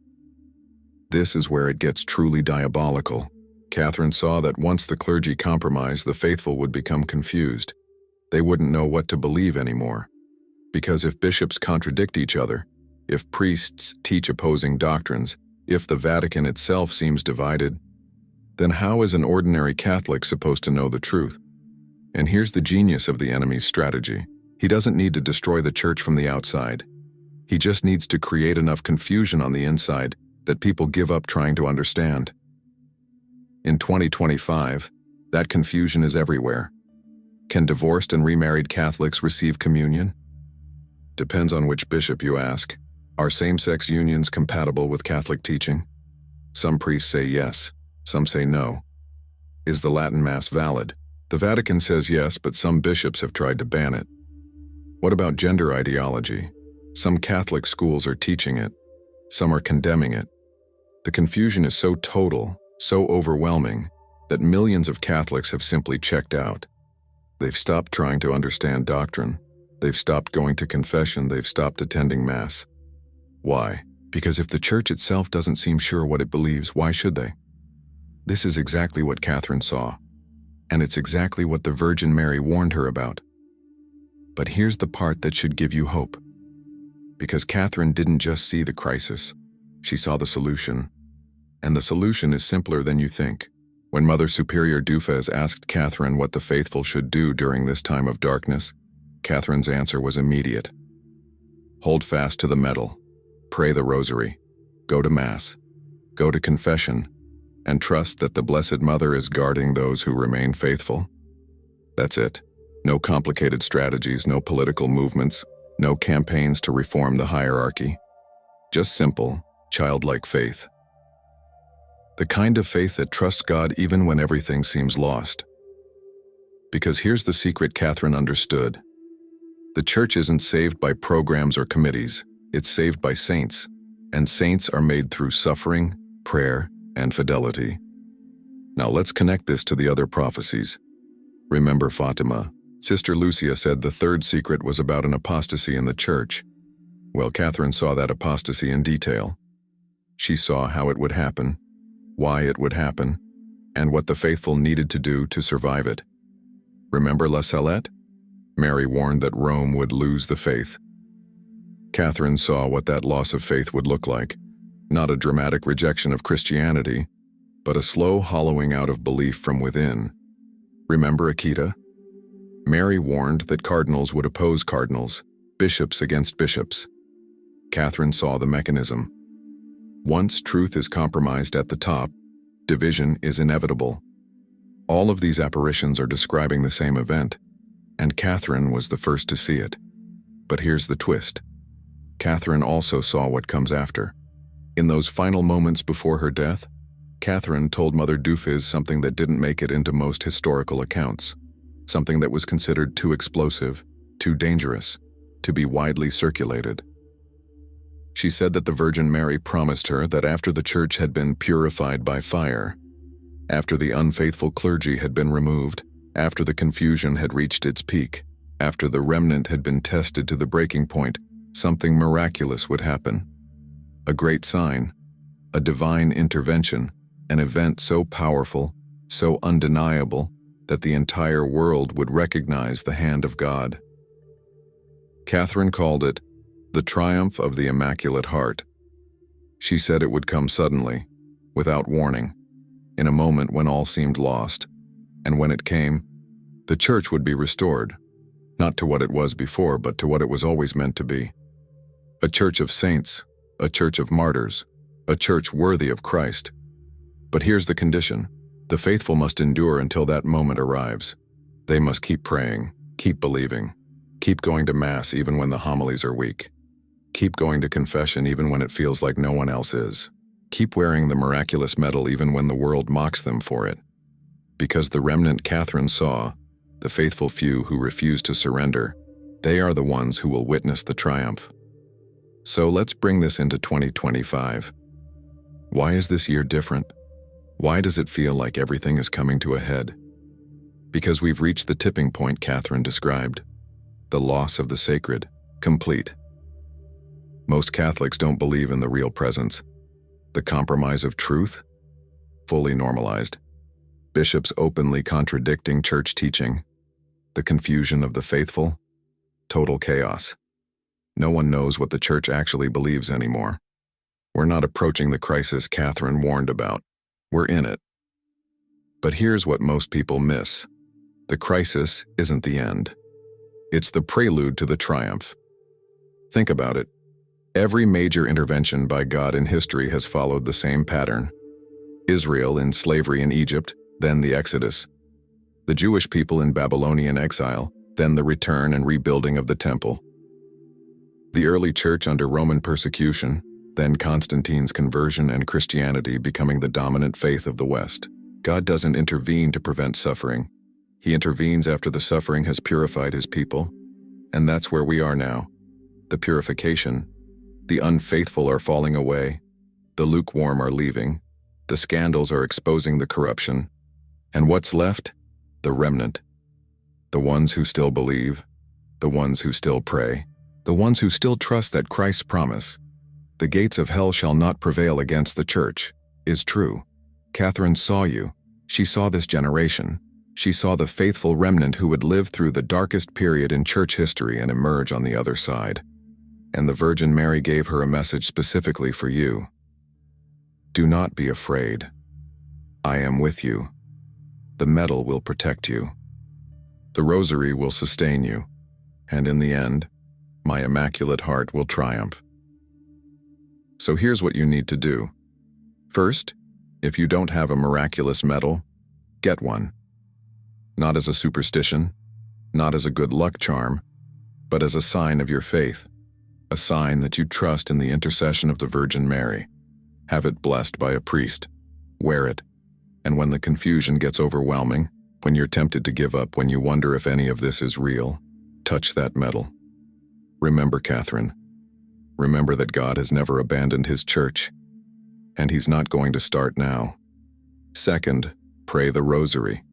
This is where it gets truly diabolical. Catherine saw that once the clergy compromised, the faithful would become confused. They wouldn't know what to believe anymore. Because if bishops contradict each other, if priests teach opposing doctrines, if the Vatican itself seems divided, then how is an ordinary Catholic supposed to know the truth? And here's the genius of the enemy's strategy. He doesn't need to destroy the church from the outside. He just needs to create enough confusion on the inside that people give up trying to understand. In 2025, that confusion is everywhere. Can divorced and remarried Catholics receive communion? Depends on which bishop you ask. Are same-sex unions compatible with Catholic teaching? Some priests say yes, some say no. Is the Latin Mass valid? The Vatican says yes, but some bishops have tried to ban it. What about gender ideology? Some Catholic schools are teaching it, some are condemning it. The confusion is so total, so overwhelming, that millions of Catholics have simply checked out. They've stopped trying to understand doctrine. They've stopped going to confession. They've stopped attending Mass. Why? Because if the Church itself doesn't seem sure what it believes, why should they? This is exactly what Catherine saw, and it's exactly what the Virgin Mary warned her about. But here's the part that should give you hope. Because Catherine didn't just see the crisis, she saw the solution. And the solution is simpler than you think. When Mother Superior Dufez asked Catherine what the faithful should do during this time of darkness, Catherine's answer was immediate. Hold fast to the medal, pray the rosary, go to Mass, go to confession, and trust that the Blessed Mother is guarding those who remain faithful. That's it. No complicated strategies, no political movements, no campaigns to reform the hierarchy. Just simple, childlike faith. The kind of faith that trusts God even when everything seems lost. Because here's the secret Catherine understood. The Church isn't saved by programs or committees, it's saved by saints, and saints are made through suffering, prayer, and fidelity. Now let's connect this to the other prophecies. Remember Fatima. Sister Lucia said the third secret was about an apostasy in the Church. Well, Catherine saw that apostasy in detail. She saw how it would happen, why it would happen, and what the faithful needed to do to survive it. Remember La Salette? Mary warned that Rome would lose the faith. Catherine saw what that loss of faith would look like, not a dramatic rejection of Christianity, but a slow hollowing out of belief from within. Remember Akita? Mary warned that cardinals would oppose cardinals, bishops against bishops. Catherine saw the mechanism. Once truth is compromised at the top, division is inevitable. All of these apparitions are describing the same event, and Catherine was the first to see it. But here's the twist. Catherine also saw what comes after. In those final moments before her death, Catherine told Mother Dufez something that didn't make it into most historical accounts, something that was considered too explosive, too dangerous, to be widely circulated. She said that the Virgin Mary promised her that after the Church had been purified by fire, after the unfaithful clergy had been removed, after the confusion had reached its peak, after the remnant had been tested to the breaking point, something miraculous would happen. A great sign, a divine intervention, an event so powerful, so undeniable, that the entire world would recognize the hand of God. Catherine called it the triumph of the Immaculate Heart. She said it would come suddenly, without warning, in a moment when all seemed lost, and when it came, the Church would be restored, not to what it was before, but to what it was always meant to be. A church of saints, a church of martyrs, a church worthy of Christ. But here's the condition. The faithful must endure until that moment arrives. They must keep praying, keep believing, keep going to Mass even when the homilies are weak. Keep going to confession even when it feels like no one else is. Keep wearing the miraculous medal even when the world mocks them for it. Because the remnant Catherine saw, the faithful few who refuse to surrender, they are the ones who will witness the triumph. So let's bring this into 2025. Why is this year different? Why does it feel like everything is coming to a head? Because we've reached the tipping point Catherine described. The loss of the sacred, complete. Most Catholics don't believe in the real presence. The compromise of truth, fully normalized. Bishops openly contradicting church teaching. The confusion of the faithful, total chaos. No one knows what the church actually believes anymore. We're not approaching the crisis Catherine warned about. We're in it. But here's what most people miss. The crisis isn't the end. It's the prelude to the triumph. Think about it. Every major intervention by God in history has followed the same pattern. Israel in slavery in Egypt, then the Exodus. The Jewish people in Babylonian exile, then the return and rebuilding of the temple. The early church under Roman persecution, then Constantine's conversion and Christianity becoming the dominant faith of the West. God doesn't intervene to prevent suffering. He intervenes after the suffering has purified his people. And that's where we are now. The purification. The unfaithful are falling away. The lukewarm are leaving. The scandals are exposing the corruption. And what's left? The remnant. The ones who still believe. The ones who still pray. The ones who still trust that Christ's promise, "The gates of hell shall not prevail against the church," is true. Catherine saw you. She saw this generation. She saw the faithful remnant who would live through the darkest period in church history and emerge on the other side. And the Virgin Mary gave her a message specifically for you. Do not be afraid. I am with you. The medal will protect you. The rosary will sustain you. And in the end, my immaculate heart will triumph. So here's what you need to do. First, if you don't have a miraculous medal, get one. Not as a superstition, not as a good luck charm, but as a sign of your faith, a sign that you trust in the intercession of the Virgin Mary. Have it blessed by a priest. Wear it. And when the confusion gets overwhelming, when you're tempted to give up, when you wonder if any of this is real, touch that medal. Remember, Catherine. Remember that God has never abandoned his church, and he's not going to start now. Second, pray the rosary.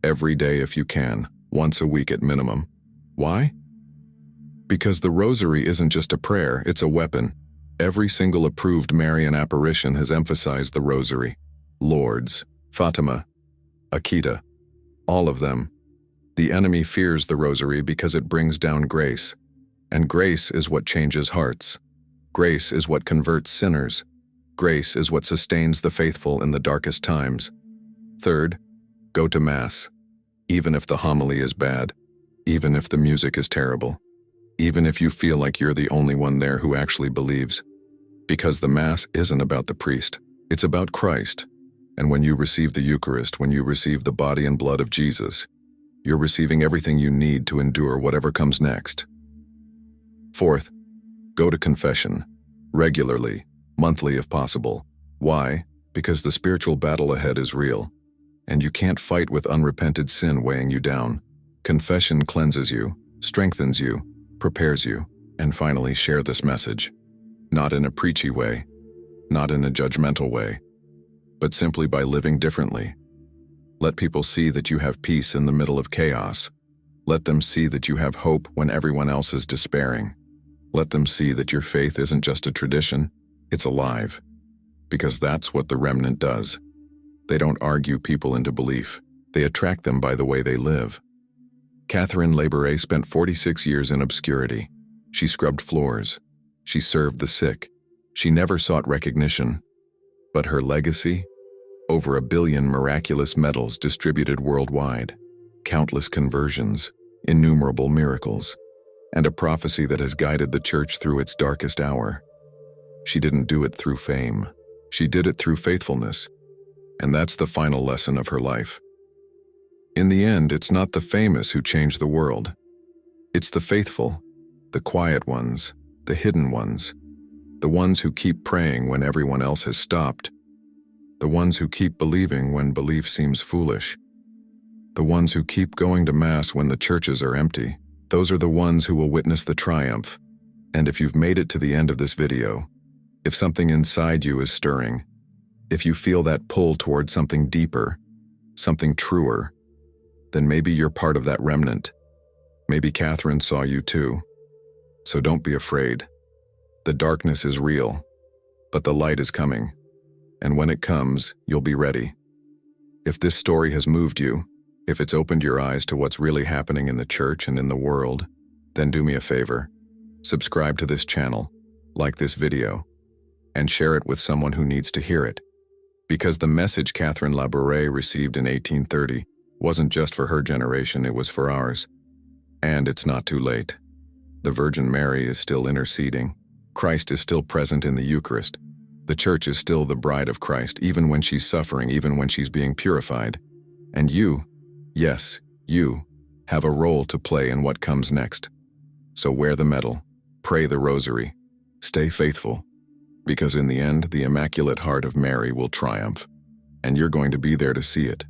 Every day if you can, once a week at minimum. Why? Because the rosary isn't just a prayer, it's a weapon. Every single approved Marian apparition has emphasized the rosary. Lourdes, Fatima, Akita, all of them. The enemy fears the rosary because it brings down grace. And grace is what changes hearts. Grace is what converts sinners. Grace is what sustains the faithful in the darkest times. Third, go to Mass. Even if the homily is bad, even if the music is terrible, even if you feel like you're the only one there who actually believes. Because the Mass isn't about the priest, it's about Christ. And when you receive the Eucharist, when you receive the body and blood of Jesus, you're receiving everything you need to endure whatever comes next. Fourth, go to confession, regularly, monthly if possible. Why? Because the spiritual battle ahead is real, and you can't fight with unrepented sin weighing you down. Confession cleanses you, strengthens you, prepares you, and finally share this message. Not in a preachy way, not in a judgmental way, but simply by living differently. Let people see that you have peace in the middle of chaos. Let them see that you have hope when everyone else is despairing. Let them see that your faith isn't just a tradition, it's alive. Because that's what the remnant does. They don't argue people into belief. They attract them by the way they live. Catherine Labouré spent 46 years in obscurity. She scrubbed floors. She served the sick. She never sought recognition. But her legacy? Over 1 billion miraculous medals distributed worldwide. Countless conversions. Innumerable miracles. And a prophecy that has guided the church through its darkest hour. She didn't do it through fame. She did it through faithfulness. And that's the final lesson of her life. In the end, it's not the famous who change the world. It's the faithful, the quiet ones, the hidden ones, the ones who keep praying when everyone else has stopped, the ones who keep believing when belief seems foolish. The ones who keep going to Mass when the churches are empty. Those are the ones who will witness the triumph. And if you've made it to the end of this video, if something inside you is stirring, if you feel that pull toward something deeper, something truer, then maybe you're part of that remnant. Maybe Catherine saw you too. So don't be afraid. The darkness is real, but the light is coming. And when it comes, you'll be ready. If this story has moved you, if it's opened your eyes to what's really happening in the church and in the world, then do me a favor. Subscribe to this channel, like this video, and share it with someone who needs to hear it. Because the message Catherine Labouré received in 1830 wasn't just for her generation, it was for ours. And it's not too late. The Virgin Mary is still interceding. Christ is still present in the Eucharist. The Church is still the bride of Christ, even when she's suffering, even when she's being purified. And you, yes, you, have a role to play in what comes next. So wear the medal, pray the rosary, stay faithful, because in the end, the Immaculate Heart of Mary will triumph, and you're going to be there to see it.